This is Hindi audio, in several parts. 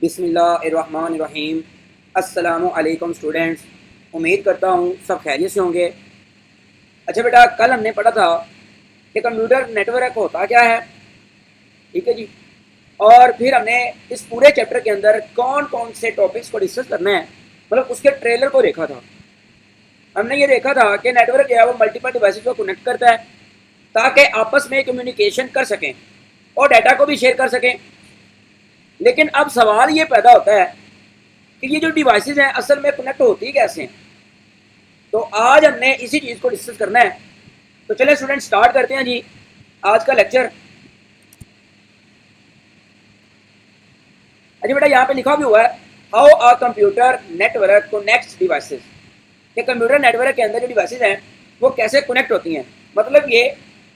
बिस्मिल्लाहिर्रहमानिर्रहीम। अस्सलामु अलैकुम स्टूडेंट्स, उम्मीद करता हूँ सब खैरियत से होंगे। अच्छा बेटा, कल हमने पढ़ा था कि कंप्यूटर नेटवर्क होता क्या है, ठीक है जी। और फिर हमने इस पूरे चैप्टर के अंदर कौन कौन से टॉपिक्स को डिस्कस करना है, मतलब उसके ट्रेलर को देखा था। हमने ये देखा था कि नेटवर्क जो है वो मल्टीपल डिवाइसेस को कनेक्ट करता है ताकि आपस में कम्युनिकेशन कर सकें और डाटा को भी शेयर कर सकें। लेकिन अब सवाल ये पैदा होता है कि ये जो डिवाइसेस हैं असल में कनेक्ट होती कैसे हैं। तो आज हमने इसी चीज़ को डिस्कस करना है। तो चलिए स्टूडेंट स्टार्ट करते हैं जी आज का लेक्चर। अच्छा बेटा, यहाँ पे लिखा भी हुआ है how a computer network connects devices, कि कंप्यूटर नेटवर्क के अंदर जो डिवाइसेस हैं वो कैसे कनेक्ट होती हैं। मतलब ये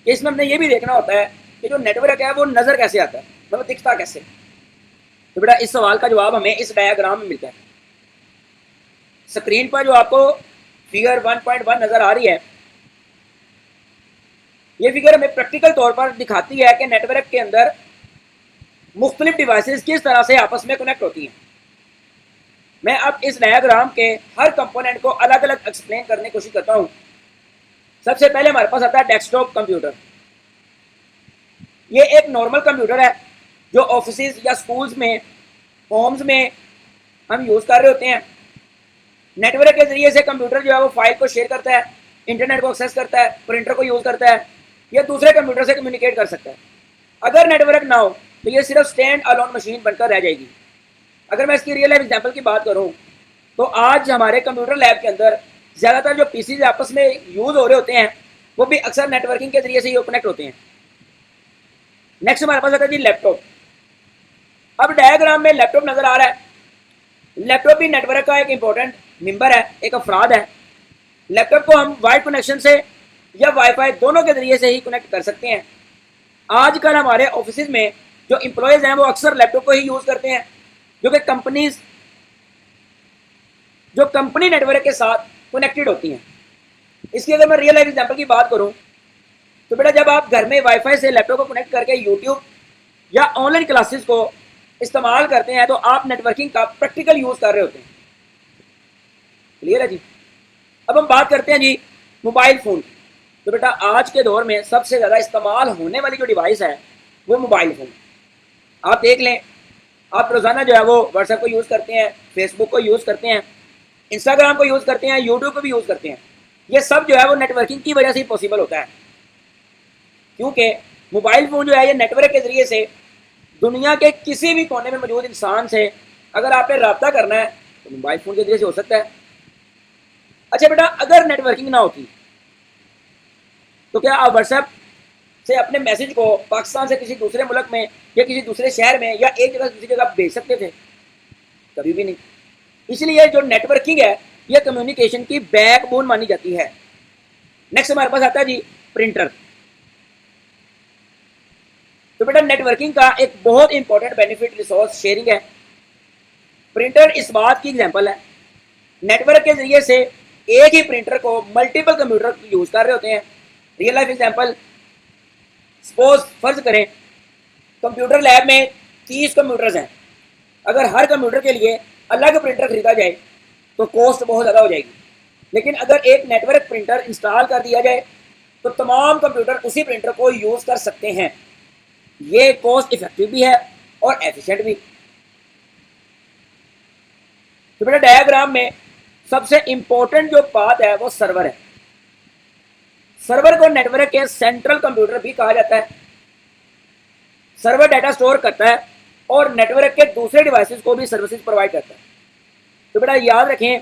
कि इसमें हमने ये भी देखना होता है कि जो नेटवर्क है वो नज़र कैसे आता है, मतलब दिखता कैसे। तो बेटा इस सवाल का जवाब हमें इस डायग्राम में मिलता है। स्क्रीन पर जो आपको फिगर 1.1 नज़र आ रही है, ये फिगर हमें प्रैक्टिकल तौर पर दिखाती है कि नेटवर्क के अंदर मुख्तलिफ डिवाइसेस किस तरह से आपस में कनेक्ट होती हैं। मैं अब इस डायग्राम के हर कंपोनेंट को अलग अलग एक्सप्लेन करने की कोशिश करता हूँ। सबसे पहले हमारे पास आता है डेस्कटॉप कंप्यूटर। ये एक नॉर्मल कंप्यूटर है जो ऑफिस या स्कूल्स में, होम्स में हम यूज़ कर रहे होते हैं। नेटवर्क के जरिए से कंप्यूटर जो है वो फाइल को शेयर करता है, इंटरनेट को एक्सेस करता है, प्रिंटर को यूज़ करता है, या दूसरे कंप्यूटर से कम्युनिकेट कर सकता है। अगर नेटवर्क ना हो तो ये सिर्फ स्टैंड अलोन मशीन बनकर रह जाएगी। अगर मैं इसकी रियल लाइफ एग्जांपल की बात करूं तो आज हमारे कंप्यूटर लैब के अंदर ज़्यादातर जो पीसीज आपस में यूज़ हो रहे होते हैं वो भी अक्सर नेटवर्किंग के जरिए से ही कनेक्ट होते हैं। नेक्स्ट हमारे पास आता है जी लैपटॉप। अब डायग्राम में लैपटॉप नज़र आ रहा है। लैपटॉप भी नेटवर्क का एक इंपॉर्टेंट मेंबर है, एक अफराद है। लैपटॉप को हम वाइड कनेक्शन से या वाईफाई दोनों के जरिए से ही कनेक्ट कर सकते हैं। आजकल हमारे ऑफिस में जो एम्प्लॉयज़ हैं वो अक्सर लैपटॉप को ही यूज़ करते हैं, जो कि कंपनी नेटवर्क के साथ कनेक्टेड होती हैं। इसकी अगर मैं रियल लाइफ एग्जांपल की बात करूं तो बेटा, जब आप घर में वाईफाई से लैपटॉप को कनेक्ट करके यूट्यूब या ऑनलाइन क्लासेस को इस्तेमाल करते हैं तो आप नेटवर्किंग का प्रैक्टिकल यूज़ कर रहे होते हैं। क्लियर है जी। अब हम बात करते हैं जी मोबाइल फ़ोन। तो बेटा आज के दौर में सबसे ज़्यादा इस्तेमाल होने वाली जो डिवाइस है वो मोबाइल फ़ोन। आप देख लें, आप रोज़ाना जो है वो व्हाट्सएप को यूज़ करते हैं, फेसबुक को यूज़ करते हैं, इंस्टाग्राम को यूज़ करते हैं, यूट्यूब को भी यूज़ करते हैं। ये सब जो है वो नेटवर्किंग की वजह से ही पॉसिबल होता है, क्योंकि मोबाइल फ़ोन जो है ये नेटवर्क के ज़रिए से दुनिया के किसी भी कोने में मौजूद इंसान से अगर आपने रब्ता करना है तो मोबाइल फ़ोन के जरिए से हो सकता है। अच्छा बेटा, अगर नेटवर्किंग ना होती तो क्या आप व्हाट्सएप से अपने मैसेज को पाकिस्तान से किसी दूसरे मुल्क में या किसी दूसरे शहर में या एक जगह से दूसरी जगह भेज सकते थे? कभी भी नहीं। इसलिए जो नेटवर्किंग है यह कम्युनिकेशन की बैकबोन मानी जाती है। नेक्स्ट हमारे पास आता है जी प्रिंटर। तो बेटा नेटवर्किंग का एक बहुत इंपॉर्टेंट बेनिफिट रिसोर्स शेयरिंग है। प्रिंटर इस बात की एग्जांपल है। नेटवर्क के जरिए से एक ही प्रिंटर को मल्टीपल कंप्यूटर यूज कर रहे होते हैं। रियल लाइफ एग्जांपल, सपोज फर्ज करें कंप्यूटर लैब में 30 कंप्यूटर्स हैं। अगर हर कंप्यूटर के लिए अलग प्रिंटर खरीदा जाए तो कॉस्ट बहुत ज़्यादा हो जाएगी। लेकिन अगर एक नेटवर्क प्रिंटर इंस्टॉल कर दिया जाए तो तमाम कंप्यूटर उसी प्रिंटर को यूज़ कर सकते हैं। ये कॉस्ट इफेक्टिव भी है और एफिशिएंट भी। तो बेटा डायग्राम में सबसे इंपॉर्टेंट जो बात है वो सर्वर है। सर्वर को नेटवर्क के सेंट्रल कंप्यूटर भी कहा जाता है। सर्वर डाटा स्टोर करता है और नेटवर्क के दूसरे डिवाइसेस को भी सर्विसेज प्रोवाइड करता है। तो बेटा याद रखें,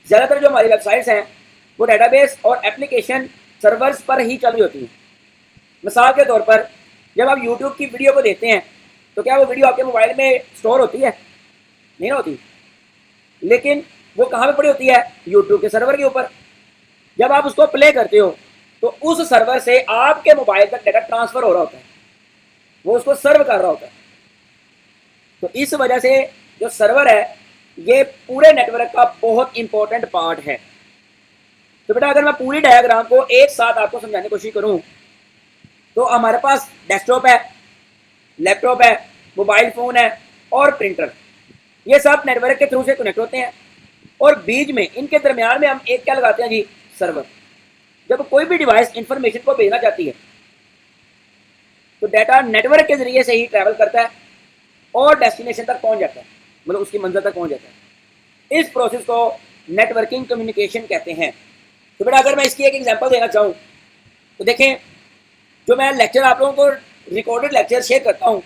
ज़्यादातर जो हमारी वेबसाइट्स हैं वो डेटाबेस और एप्लीकेशन सर्वर्स पर ही चल रही होती हैं। मिसाल के तौर पर जब आप यूट्यूब की वीडियो को देखते हैं तो क्या वो वीडियो आपके मोबाइल में स्टोर होती है? नहीं होती। लेकिन वो कहाँ पे पड़ी होती है? यूट्यूब के सर्वर के ऊपर। जब आप उसको प्ले करते हो तो उस सर्वर से आपके मोबाइल तक डाटा ट्रांसफ़र हो रहा होता है, वो उसको सर्व कर रहा होता है। तो इस वजह से जो सर्वर है ये पूरे नेटवर्क का बहुत इंपॉर्टेंट पार्ट है। तो बेटा अगर मैं पूरी डायग्राम को एक साथ आपको समझाने की कोशिश करूं तो हमारे पास डेस्कटॉप है, लैपटॉप है, मोबाइल फ़ोन है और प्रिंटर। ये सब नेटवर्क के थ्रू से कनेक्ट होते हैं और बीच में इनके दरमियान में हम एक क्या लगाते हैं जी, सर्वर। जब कोई भी डिवाइस इंफॉर्मेशन को भेजना चाहती है तो डाटा नेटवर्क के जरिए से ही ट्रैवल करता है और डेस्टिनेशन तक पहुंच जाता है, मतलब उसकी मंजिल तक पहुंच जाता है। इस प्रोसेस को नेटवर्किंग कम्युनिकेशन कहते हैं। तो बेटा अगर मैं इसकी एक एग्जांपल देना चाहूँ तो देखें, जो मैं लेक्चर आप लोगों को रिकॉर्डेड लेक्चर शेयर करता हूँ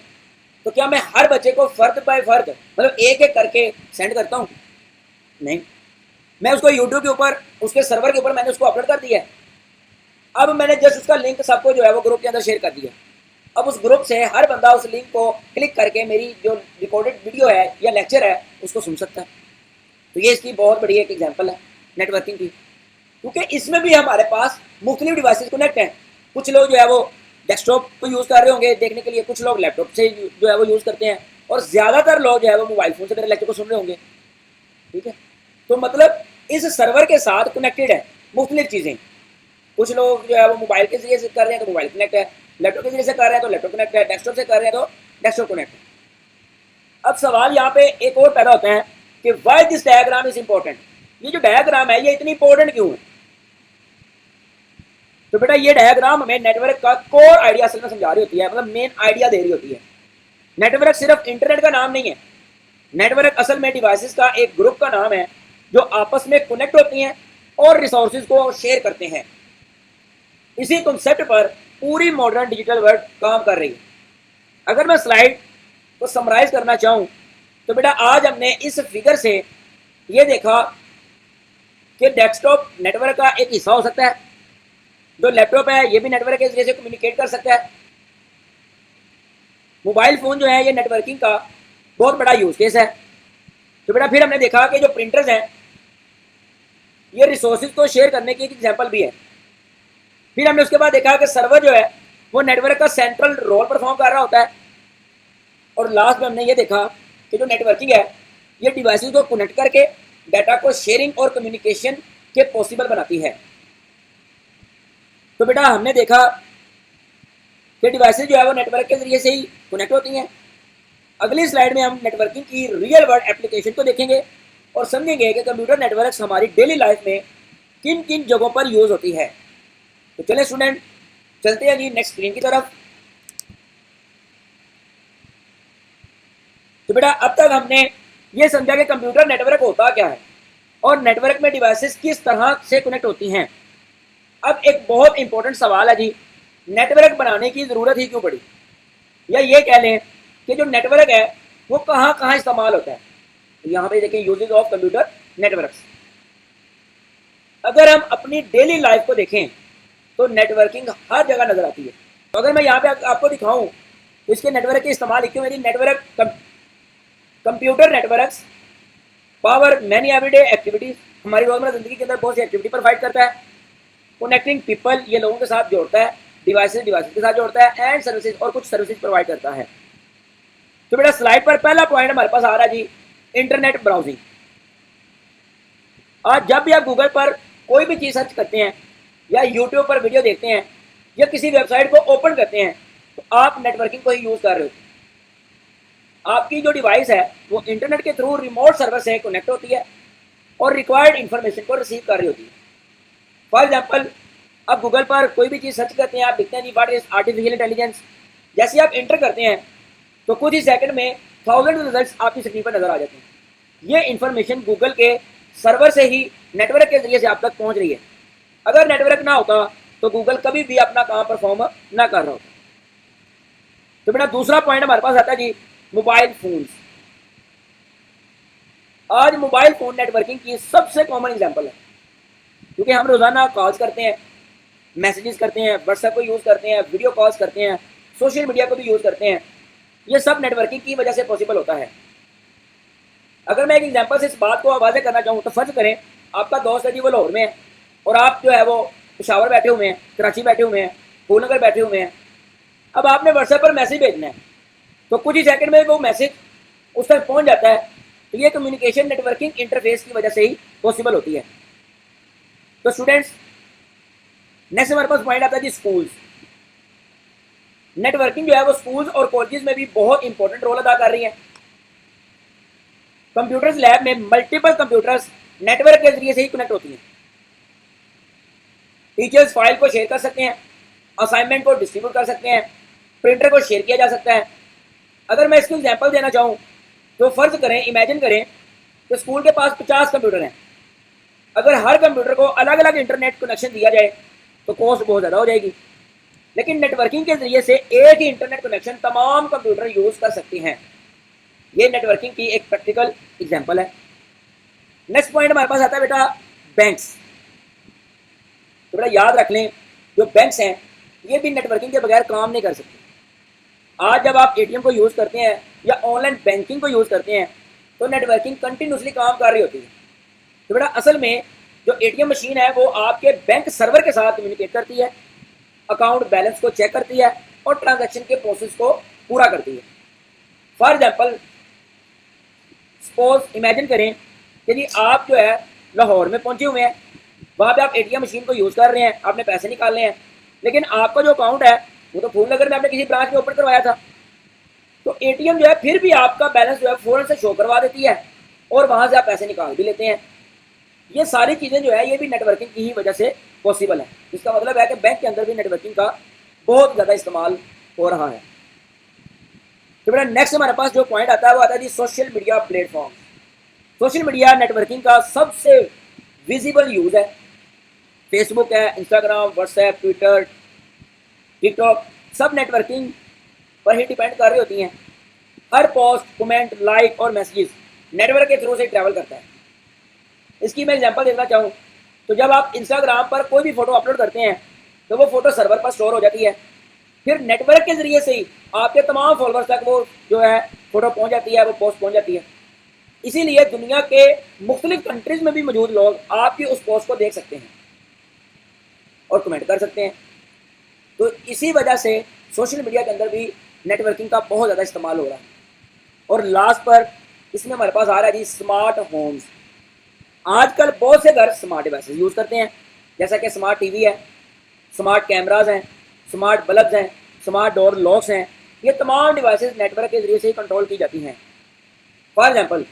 तो क्या मैं हर बच्चे को फर्द बाय फर्द मतलब एक एक करके सेंड करता हूँ? नहीं, मैं उसको यूट्यूब के ऊपर उसके सर्वर के ऊपर मैंने उसको अपलोड कर दिया है। अब मैंने जस्ट उसका लिंक सबको जो है वो ग्रुप के अंदर शेयर कर दिया। अब उस ग्रुप से हर बंदा उस लिंक को क्लिक करके मेरी जो रिकॉर्डेड वीडियो है या लेक्चर है उसको सुन सकता है। तो ये इसकी बहुत बड़ी एक एग्जांपल है नेटवर्किंग की, क्योंकि इसमें भी हमारे पास मुख्तलिफ डिवाइसेस कनेक्ट हैं। कुछ लोग जो है वो डेस्कटॉप को यूज़ कर रहे होंगे देखने के लिए, कुछ लोग लैपटॉप से जो है वो यूज़ करते हैं और ज़्यादातर लोग जो है वो मोबाइल फ़ोन से मेरे लेक्चर को सुन रहे होंगे। ठीक है, तो मतलब इस सर्वर के साथ कनेक्टेड है मुख्तलिफ चीज़ें। कुछ लोग जो है वो मोबाइल के जरिए से कर रहे हैं तो मोबाइल कनेक्ट है, लैपटॉप के जरिए से कर रहे हैं तो लैपटॉप कनेक्ट है, डेस्कटॉप से कर रहे हैं तो डेस्कटॉप कनेक्ट है। अब सवाल यहाँ पे एक और पैदा होता है कि why this diagram is important. ये जो डायग्राम है ये इतनी इंपॉर्टेंट क्यों है? तो बेटा ये डायग्राम हमें नेटवर्क का कोर आइडिया असल में समझा रही होती है, मतलब मेन आइडिया दे रही होती है। नेटवर्क सिर्फ इंटरनेट का नाम नहीं है, नेटवर्क असल में डिवाइसेस का एक ग्रुप का नाम है जो आपस में कनेक्ट होती हैं और रिसोर्सेज को शेयर करते हैं। इसी कॉन्सेप्ट पर पूरी मॉडर्न डिजिटल वर्ल्ड काम कर रही है। अगर मैं स्लाइड को समराइज करना चाहूँ तो बेटा आज हमने इस फिगर से ये देखा कि डेस्कटॉप नेटवर्क का एक हिस्सा हो सकता है, जो लैपटॉप है ये भी नेटवर्क के जरिए से कम्युनिकेट कर सकता है, मोबाइल फ़ोन जो है ये नेटवर्किंग का बहुत बड़ा यूज केस है। तो बेटा फिर हमने देखा कि जो प्रिंटर्स हैं ये रिसोर्सेज को शेयर करने की एक एग्जांपल भी है। फिर हमने उसके बाद देखा कि सर्वर जो है वो नेटवर्क का सेंट्रल रोल परफॉर्म कर रहा होता है। और लास्ट में हमने ये देखा कि जो नेटवर्किंग है ये डिवाइसेस को कनेक्ट करके डाटा को शेयरिंग और कम्युनिकेशन के पॉसिबल बनाती है। तो बेटा हमने देखा कि डिवाइसेस जो है वो नेटवर्क के जरिए से ही कनेक्ट होती हैं। अगली स्लाइड में हम नेटवर्किंग की रियल वर्ल्ड एप्लीकेशन को देखेंगे और समझेंगे कि कंप्यूटर नेटवर्क्स हमारी डेली लाइफ में किन किन जगहों पर यूज होती है। तो चले स्टूडेंट चलते हैं जी नेक्स्ट स्क्रीन की तरफ। तो बेटा अब तक हमने ये समझा कि कंप्यूटर नेटवर्क होता क्या है और नेटवर्क में डिवाइसेस किस तरह से कनेक्ट होती हैं। अब एक बहुत इंपॉर्टेंट सवाल है जी, नेटवर्क बनाने की ज़रूरत ही क्यों पड़ी, या ये कह लें कि जो नेटवर्क है वो कहाँ कहाँ इस्तेमाल होता है। तो यहाँ पे देखें यूजेज ऑफ कंप्यूटर नेटवर्क्स। अगर हम अपनी डेली लाइफ को देखें तो नेटवर्किंग हर जगह नजर आती है। तो अगर मैं यहाँ पे आपको दिखाऊं तो इसके नेटवर्क के इस्तेमाल लिखे हुए network computer networks power many everyday activities, हमारी रोजमर्रा जिंदगी के अंदर बहुत सी एक्टिविटी प्रोवाइड करता है। कनेक्टिंग पीपल, ये लोगों के साथ जोड़ता है, डिवाइसेस के साथ जोड़ता है, एंड सर्विसेज, और कुछ सर्विसेज प्रोवाइड करता है। तो बेटा स्लाइड पर पहला पॉइंट हमारे पास आ रहा है जी, इंटरनेट ब्राउजिंग। आज जब भी आप गूगल पर कोई भी चीज़ सर्च करते हैं या यूट्यूब पर वीडियो देखते हैं या किसी वेबसाइट को ओपन करते हैं तो आप नेटवर्किंग को ही यूज़ कर रहे हो। आपकी जो डिवाइस है वो इंटरनेट के थ्रू रिमोट सर्वर से कनेक्ट होती है और रिक्वायर्ड इंफॉर्मेशन को रिसीव कर रही होती है। फॉर एग्जाम्पल, आप गूगल पर कोई भी चीज़ सर्च करते हैं, आप लिखते हैं जी व्हाट इज आर्टिफिशियल इंटेलिजेंस, जैसे आप इंटर करते हैं तो कुछ ही सेकंड में 1000 रिजल्ट्स आपकी स्क्रीन पर नजर आ जाते हैं। ये इंफॉर्मेशन गूगल के सर्वर से ही नेटवर्क के जरिए से आप तक पहुंच रही है। अगर नेटवर्क ना होता तो गूगल कभी भी अपना काम परफॉर्म ना कर रहा होता। तो बेटा दूसरा पॉइंट हमारे पास आता है जी, मोबाइल फोन्स। आज मोबाइल फोन नेटवर्किंग की सबसे कॉमन एग्जांपल है, क्योंकि हम रोजाना कॉल्स करते हैं, मैसेजेस करते हैं, व्हाट्सएप को यूज़ करते हैं, वीडियो कॉल्स करते हैं, सोशल मीडिया को भी यूज़ करते हैं। ये सब नेटवर्किंग की वजह से पॉसिबल होता है। अगर मैं एक एग्जांपल से इस बात को वाज़ेह करना चाहूँ तो फर्ज करें आपका दोस्त है जी वो लाहौर में है और आप जो है वो पेशावर बैठे हुए हैं, कराची बैठे हुए हैं, फूलनगर बैठे हुए हैं। अब आपने व्हाट्सएप पर मैसेज भेजना है तो कुछ ही सेकंड में वो मैसेज उस तक पहुंच जाता है। तो ये कम्युनिकेशन नेटवर्किंग इंटरफेस की वजह से ही पॉसिबल होती है। तो स्टूडेंट्स नेक्स्ट हमारे पास पॉइंट आता है जी, स्कूल्स। नेटवर्किंग जो है वो स्कूल्स और कॉलेजेस में भी बहुत इंपॉर्टेंट रोल अदा कर रही है। कंप्यूटर्स लैब में मल्टीपल कंप्यूटर्स नेटवर्क के जरिए से ही कनेक्ट होती हैं। टीचर्स फाइल को शेयर कर सकते हैं, असाइनमेंट को डिस्ट्रीब्यूट कर सकते हैं, प्रिंटर को शेयर किया जा सकता है। अगर मैं इसको एग्जांपल देना चाहूँ तो फर्ज करें, इमेजिन करें कि स्कूल के पास 50 कंप्यूटर हैं। अगर हर कंप्यूटर को अलग अलग इंटरनेट कनेक्शन दिया जाए तो कॉस्ट बहुत ज़्यादा हो जाएगी, लेकिन नेटवर्किंग के जरिए से एक ही इंटरनेट कनेक्शन तमाम कंप्यूटर यूज़ कर सकते हैं। ये नेटवर्किंग की एक प्रैक्टिकल एग्जांपल है। नेक्स्ट पॉइंट हमारे पास आता है बेटा बैंक्स। तो बेटा याद रख लें, जो बैंक्स हैं ये भी नेटवर्किंग के बगैर काम नहीं कर सकते। आज जब आप एटीएम को यूज़ करते हैं या ऑनलाइन बैंकिंग को यूज़ करते हैं तो नेटवर्किंग कंटिन्यूसली काम कर रही होती है। तो बेटा असल में जो एटीएम मशीन है वो आपके बैंक सर्वर के साथ कम्युनिकेट करती है, अकाउंट बैलेंस को चेक करती है और ट्रांजैक्शन के प्रोसेस को पूरा करती है। फॉर एग्जाम्पल सपोज इमेजिन करें कि जी आप जो है लाहौर में पहुंचे हुए हैं, वहाँ पे आप एटीएम मशीन को यूज़ कर रहे हैं, आपने पैसे निकालने हैं, लेकिन आपका जो अकाउंट है वो तो फूलनगर में आपने किसी ब्रांच में ओपन करवाया था। तो एटीएम जो है फिर भी आपका बैलेंस जो है फ़ौरन से शो करवा देती है और वहाँ से आप पैसे निकाल भी लेते हैं। ये सारी चीज़ें जो है ये भी नेटवर्किंग की ही वजह से पॉसिबल है। इसका मतलब है कि बैंक के अंदर भी नेटवर्किंग का बहुत ज़्यादा इस्तेमाल हो रहा है। तो बेटा नेक्स्ट हमारे पास जो पॉइंट आता है वो आता है जी social media platform. Social media networking का सबसे विजिबल यूज़ है। फेसबुक है, इंस्टाग्राम, व्हाट्सएप, ट्विटर, टिकटॉक, सब नेटवर्किंग पर ही डिपेंड कर रही होती हैं। हर पोस्ट, कमेंट, लाइक और मैसेजेस नेटवर्क के थ्रू से ट्रैवल करता है। इसकी मैं एग्जांपल देना चाहूँ तो जब आप इंस्टाग्राम पर कोई भी फोटो अपलोड करते हैं तो वो फोटो सर्वर पर स्टोर हो जाती है, फिर नेटवर्क के जरिए से ही आपके तमाम फॉलोअर्स तक वो जो है फोटो पहुँच जाती है, वो पोस्ट पहुँच जाती है। इसीलिए दुनिया के मुख्तलिफ कंट्रीज में भी मौजूद लोग आपकी उस पोस्ट को देख सकते हैं और कमेंट कर सकते हैं। तो इसी वजह से सोशल मीडिया के अंदर भी नेटवर्किंग का बहुत ज़्यादा इस्तेमाल हो रहा है। और लास्ट पर इसमें हमारे पास आ रहा है जी स्मार्ट होम्स। आजकल बहुत से घर स्मार्ट डिवाइसेस यूज़ करते हैं, जैसा कि स्मार्ट टीवी है, स्मार्ट कैमराज हैं, स्मार्ट बल्ब्स हैं, स्मार्ट डोर लॉक्स हैं। ये तमाम डिवाइसेस नेटवर्क के जरिए से ही कंट्रोल की जाती हैं। फॉर एग्जाम्पल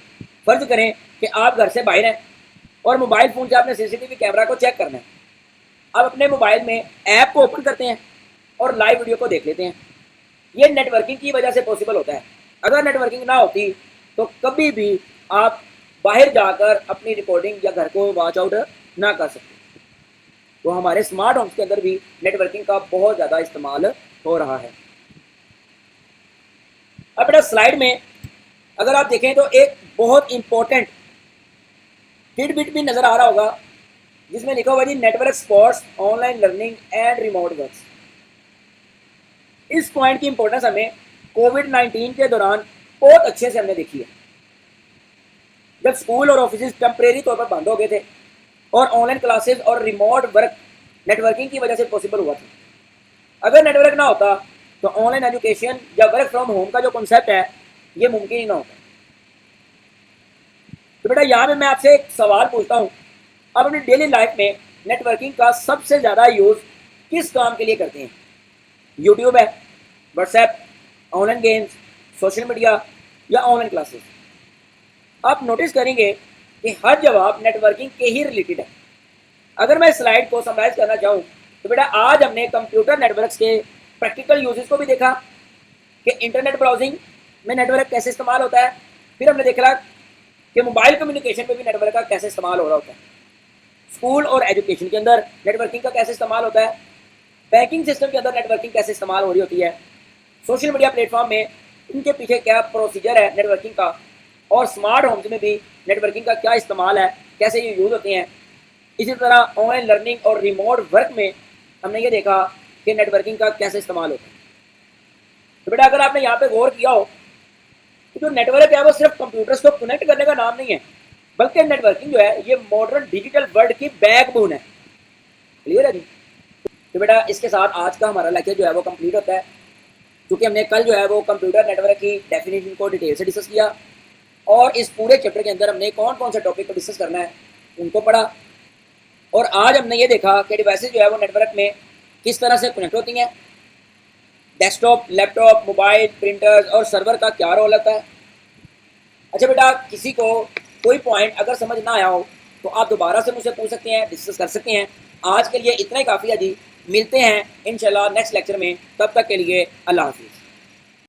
फर्ज करें कि आप घर से बाहर हैं और मोबाइल फ़ोन से आपने सीसीटीवी कैमरा को चेक करना है। आप अपने मोबाइल में ऐप को ओपन करते हैं और लाइव वीडियो को देख लेते हैं। ये नेटवर्किंग की वजह से पॉसिबल होता है। अगर नेटवर्किंग ना होती तो कभी भी आप बाहर जाकर अपनी रिकॉर्डिंग या घर को वॉच आउट ना कर सकते। तो हमारे स्मार्ट होम्स के अंदर भी नेटवर्किंग का बहुत ज़्यादा इस्तेमाल हो रहा है। अब बेटा स्लाइड में अगर आप देखें तो एक बहुत इंपॉर्टेंट टिडबिट भी नज़र आ रहा होगा जिसमें लिखा हुआ G network supports online learning and remote works. इस पॉइंट की इंपॉर्टेंस हमें कोविड-19 के दौरान बहुत अच्छे से हमने देखी है। जब स्कूल और ऑफिस टेम्परेरी तौर पर बंद हो गए थे और ऑनलाइन क्लासेस और रिमोट वर्क नेटवर्किंग की वजह से पॉसिबल हुआ था। अगर नेटवर्क ना होता तो ऑनलाइन एजुकेशन या वर्क फ्रॉम होम का जो कॉन्सेप्ट है ये मुमकिन ही ना होता। तो बेटा यहाँ पे मैं आपसे एक सवाल पूछता हूँ, आप अपनी डेली लाइफ में नेटवर्किंग का सबसे ज़्यादा यूज़ किस काम के लिए करते हैं? यूट्यूब है, WhatsApp, online games, social media या ऑनलाइन क्लासेस? आप नोटिस करेंगे कि हर जवाब नेटवर्किंग के ही रिलेटेड है। अगर मैं स्लाइड को समराइज करना चाहूँ तो बेटा आज हमने कंप्यूटर नेटवर्क्स के प्रैक्टिकल यूजेस को भी देखा कि इंटरनेट ब्राउजिंग में नेटवर्क कैसे इस्तेमाल होता है। फिर हमने देखा कि मोबाइल कम्युनिकेशन में भी नेटवर्क का कैसे इस्तेमाल हो रहा होता है। स्कूल और एजुकेशन के अंदर नेटवर्किंग का कैसे इस्तेमाल होता है। बैंकिंग सिस्टम के अंदर नेटवर्किंग कैसे इस्तेमाल हो रही होती है। सोशल मीडिया प्लेटफॉर्म में इनके पीछे क्या प्रोसीजर है नेटवर्किंग का, और स्मार्ट होम्स में भी नेटवर्किंग का क्या इस्तेमाल है, कैसे ये यूज़ होते हैं। इसी तरह ऑनलाइन लर्निंग और रिमोट वर्क में हमने ये देखा कि नेटवर्किंग का कैसे इस्तेमाल होता है। तो बेटा अगर आपने यहाँ पे गौर किया हो तो जो नेटवर्क है वो सिर्फ कंप्यूटर्स को कनेक्ट करने का नाम नहीं है, बल्कि नेटवर्किंग जो है ये मॉडर्न डिजिटल वर्ल्ड की बैकबोन है। क्लियर है जी? तो बेटा इसके साथ आज का हमारा लेक्चर जो है वो कंप्लीट होता है, क्योंकि हमने कल जो है वो कंप्यूटर नेटवर्क की डेफिनेशन को डिटेल से डिस्कस किया और इस पूरे चैप्टर के अंदर हमने कौन कौन से टॉपिक को डिस्कस करना है उनको पढ़ा। और आज हमने ये देखा कि डिवाइसेस जो है वो नेटवर्क में किस तरह से कनेक्ट होती हैं। डेस्कटॉप, लैपटॉप, मोबाइल, प्रिंटर्स और सर्वर का क्या रोल होता है। अच्छा बेटा, किसी को कोई पॉइंट अगर समझ ना आया हो तो आप दोबारा से मुझसे पूछ सकते हैं, डिस्कस कर सकते हैं। आज के लिए इतना ही काफ़ी है जी। मिलते हैं इंशाल्लाह नेक्स्ट लेक्चर में, तब तक के लिए अल्लाह हाफिज़।